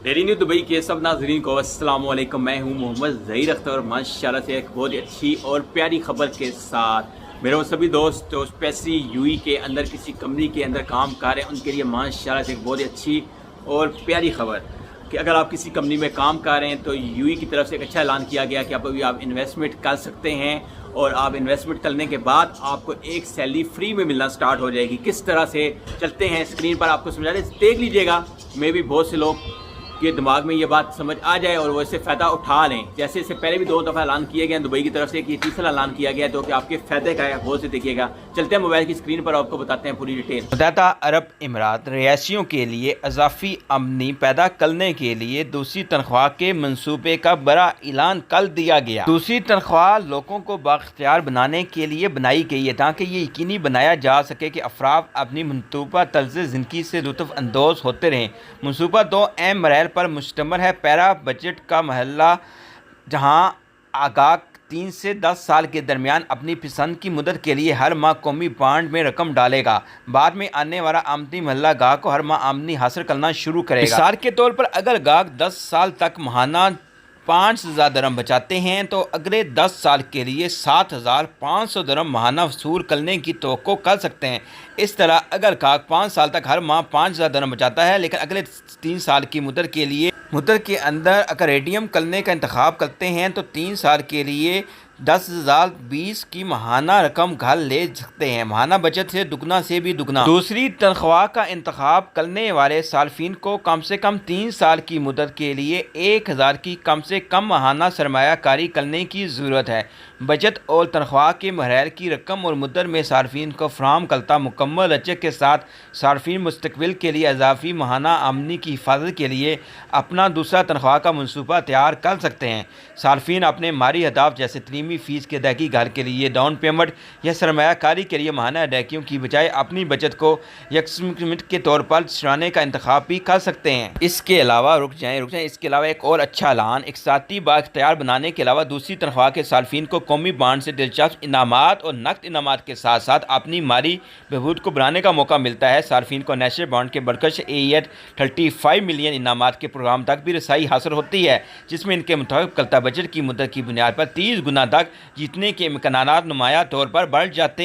Daily news Dubai के सब नाजरीन को अस्सलाम वालेकुम। मैं हूं मोहम्मद ज़हीर अख्तर, माशाल्लाह से एक बहुत ही अच्छी और प्यारी खबर के साथ मेरे वो सभी दोस्त जो स्पेशली यूई के अंदर किसी कंपनी के अंदर काम कर रहे हैं उनके लिए माशाल्लाह से एक बहुत ही अच्छी और प्यारी खबर कि अगर आप किसी कंपनी में काम कर रहे हैं तो यूई की तरफ से एक अच्छा ऐलान किया गया कि आप इन्वेस्टमेंट कर सकते हैं और आप इन्वेस्टमेंट करने के बाद आपको एक सैलरी फ्री में मिलना स्टार्ट हो जाएगी। किस तरह से चलते हैं स्क्रीन पर आपको समझा रहे, देख लीजिएगा। मे भी बहुत से लोग के दिमाग में ये बात समझ आ जाए और वो इससे फ़ायदा उठा लें। जैसे इससे पहले भी 2 दफ़ा ऐलान किए गए हैं दुबई की तरफ से कि तीसरा ऐलान किया गया है तो कि आपके फ़ायदे का है, बहुत से देखिएगा। चलते हैं मोबाइल की स्क्रीन पर, आपको बताते हैं पूरी डिटेल। मुत्तहदा अरब अमीरात रिहायशियों के लिए इजाफी आमदनी पैदा करने के लिए दूसरी तनख्वाह के मंसूबे का बड़ा ऐलान कल दिया गया। दूसरी तनख्वाह लोगों को बाख्तियार बनाने के लिए बनाई गई है ताकि ये यकीनी बनाया जा सके कि अफराद अपनी मनसूबा तर्ज ज़िंदगी से लुत्फ़ अंदोज़ होते रहें। मनसूबा 2 अहम मराइल पर मुश्तमिल है। पहला बजट का महला जहां आगाह 3 से 10 साल के दरमियान अपनी पसंद की मुद्दत के लिए हर माह कौमी बांड में रकम डालेगा। बाद में आने वाला आमदनी महला गाह को हर माह आमदनी हासिल करना शुरू करेगा। मिसाल के तौर पर अगर गाहक 10 साल तक माहाना 5,000 दरम बचाते हैं तो अगले 10 साल के लिए 7,500 दरम माहाना वसूल करने की तवक्को कर सकते हैं। इस तरह अगर गाहक 5 साल तक हर माह 5,000 दरम बचाता है लेकिन अगले 3 साल की मुद्दत के अंदर अगर रेडियम करने का इंतखाब करते हैं तो 3 साल के लिए 10,020 की माहाना रकम घर ले सकते हैं। माहाना बचत से भी दुगना। दूसरी तनख्वाह का इंतखाब करने वाले सार्फिन को कम से कम 3 साल की मुद्दत के लिए 1,000 की कम से कम माहाना सरमायाकारी करने की ज़रूरत है। बचत और तनख्वाह के मराइल की रकम और मुद्दत में सार्फिन को फराहम करता मुकम्मल लचक के साथ सार्फिन मुस्तकबिल के लिए इजाफी माहाना आमदनी की हिफाजत के लिए अपना दूसरा तनख्वाह का मनसूबा तैयार कर सकते हैं। सार्फिन अपने माली अहदाफ जैसे तलीमी फ़ीस की अदायगी, घर के लिए डाउन पेमेंट या सरमायाकारी के लिए माहाना अदायगियों की बजाय अपनी बचत को यकस्मिट के तौर पर चुराने का इंतखाब भी कर सकते हैं। इसके अलावा रुक जाएँ इसके अलावा एक और अच्छा ऐलान इक़्तिसादी बाख्तियार बनाने के अलावा दूसरी तनख्वाह के सार्फिन को कौमी बांड से दिलचस्प इनामात और नकद इनामात के साथ साथ अपनी माली बहबूद को बढ़ाने का मौका मिलता है। सार्फिन को नेशनल बॉन्ड के बरकश AED 35 मिलियन इनामात के प्रोग्राम तक भी रसाई हासिल होती है जिसमें इनके मुताबिक करता बजट की मुद्दत की बुनियाद पर 30 गुना तक जीतने के इम्कानात नुमाया तौर पर बढ़ जाते हैं।